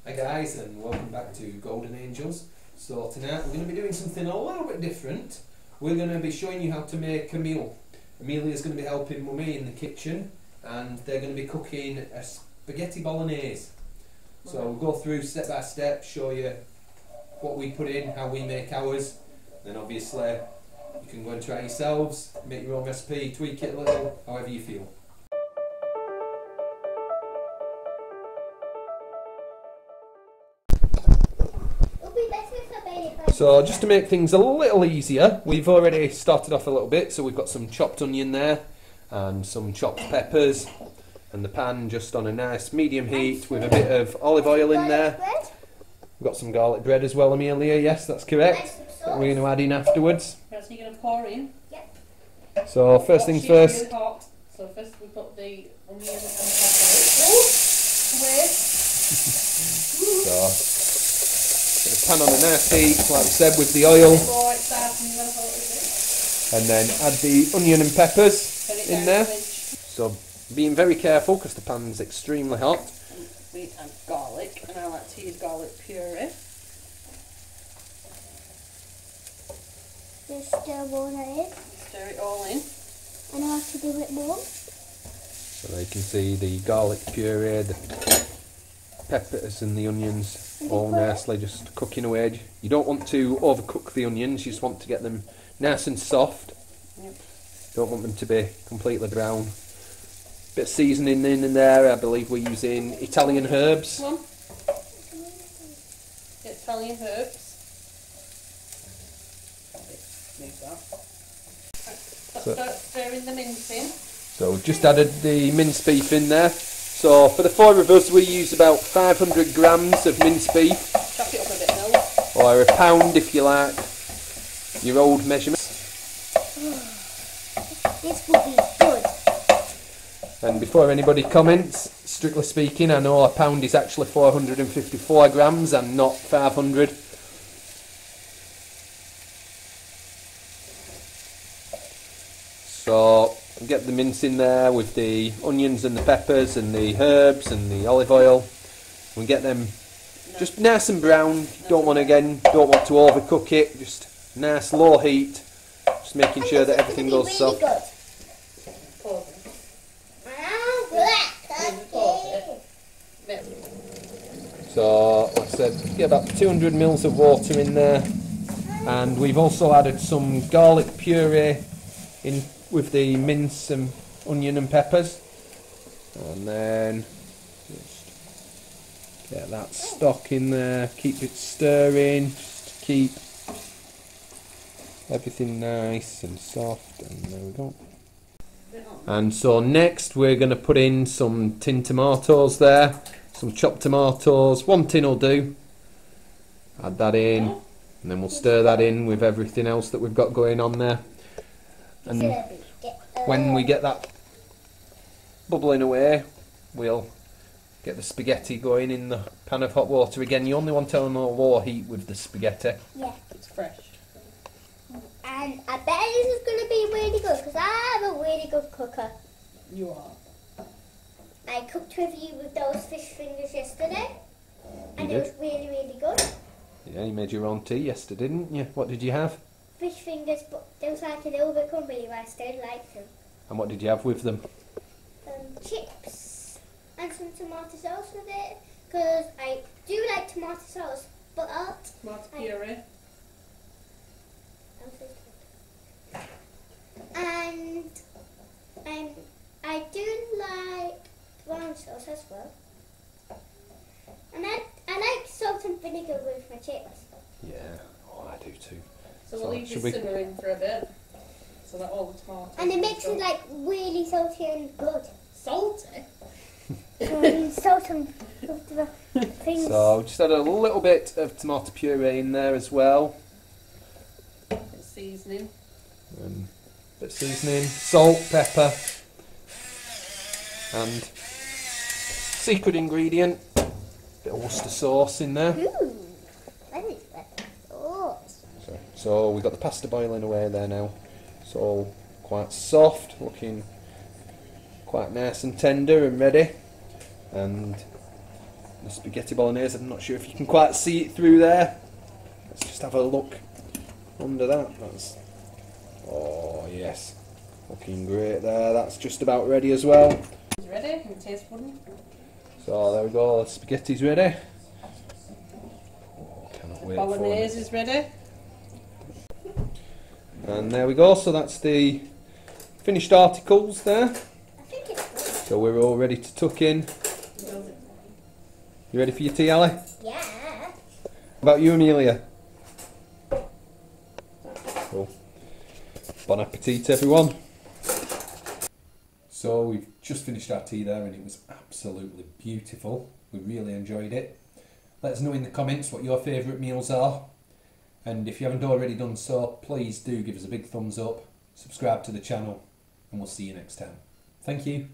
Hi guys, and welcome back to Golden Angels. So tonight we're going to be doing something a little bit different. We're going to be showing you how to make a meal. Amelia's going to be helping Mummy in the kitchen, and they're going to be cooking a spaghetti bolognese. So we'll go through step by step, show you what we put in, how we make ours. Then obviously you can go and try it yourselves, make your own recipe, tweak it a little, however you feel. So just to make things a little easier, we've already started off a little bit. So we've got some chopped onion there and some chopped peppers, and the pan just on a nice medium heat with a bit of olive oil in there. We've got some garlic bread as well, Amelia. Yes, that's correct. That we're going to add in afterwards. So you're going to pour in? Yep. So first things first. Really hot. So first we put the onion and peppers. So put the pan on a nice heat, like we said, with the oil. And then add the onion and peppers in there. So being very careful because the pan's extremely hot. We add garlic, and I like to use garlic puree. Just stir all in. Stir it all in. And I have to do it more. So there you can see the garlic puree, the peppers and the onions all nicely just cooking away. You don't want to overcook the onions, you just want to get them nice and soft. Yep. Don't want them to be completely brown. Bit of seasoning in there. I believe we're using Italian herbs. Come on. Italian herbs. Move that. Start stirring the mince in. So we've just added the minced beef in there. So for the four of us, we use about 500 grams of minced beef. Chop it up a bit, Mel. Or a pound if you like. Your old measurements. This will be good. And before anybody comments, strictly speaking, I know a pound is actually 454 grams and not 500. So get the mince in there with the onions and the peppers and the herbs and the olive oil. We get them just nice and brown. Don't want to overcook it. Just nice low heat. Just making sure that everything goes soft. So, like I said, get about 200 mils of water in there, and we've also added some garlic puree in with the mince and onion and peppers, and then just get that stock in there. Keep it stirring, just to keep everything nice and soft, and there we go. And so next we're going to put in some tinned tomatoes there. Some chopped tomatoes, 1 tin will do. Add that in, and then we'll stir that in with everything else that we've got going on there. And when we get that bubbling away, we'll get the spaghetti going in the pan of hot water again. You only want it on a low heat with the spaghetti. Yeah. It's fresh. And I bet this is going to be really good because I have a really good cooker. You are. I cooked with you with those fish fingers yesterday, and You it was really, really good. Yeah, you made your own tea yesterday, didn't you? What did you have? Fish fingers, but they was like a little bit crumbly, but I still liked them. And what did you have with them? Chips and some tomato sauce with it, because I do like tomato sauce, but Tomato puree. and I do like brown sauce as well. And I like salt and vinegar with my chips. Yeah, oh, I do too. So we'll leave this simmering for a bit, so that all the tomatoes. And it makes it like really salty and good. Salty. Salt and things. So just add a little bit of tomato puree in there as well. Seasoning. Bit of seasoning, salt, pepper, and secret ingredient, bit of Worcester sauce in there. Ooh, that is sauce. So we've got the pasta boiling away there now. It's all quite soft, looking quite nice and tender and ready. And the spaghetti bolognese. I'm not sure if you can quite see it through there. Let's just have a look under that. That's, oh yes, looking great there. That's just about ready as well. It's ready. Can we taste pudding? So there we go, the spaghetti's ready. Oh, cannot wait for Bolognese it. is ready. And there we go, so that's the finished articles there. I think it's good. So we're all ready to tuck in. You ready for your tea, Ali? Yeah. How about you, Amelia? Cool. Bon appetit, everyone. So we've just finished our tea there and it was absolutely beautiful. We really enjoyed it. Let us know in the comments what your favourite meals are. And if you haven't already done so, please do give us a big thumbs up, subscribe to the channel, and we'll see you next time. Thank you.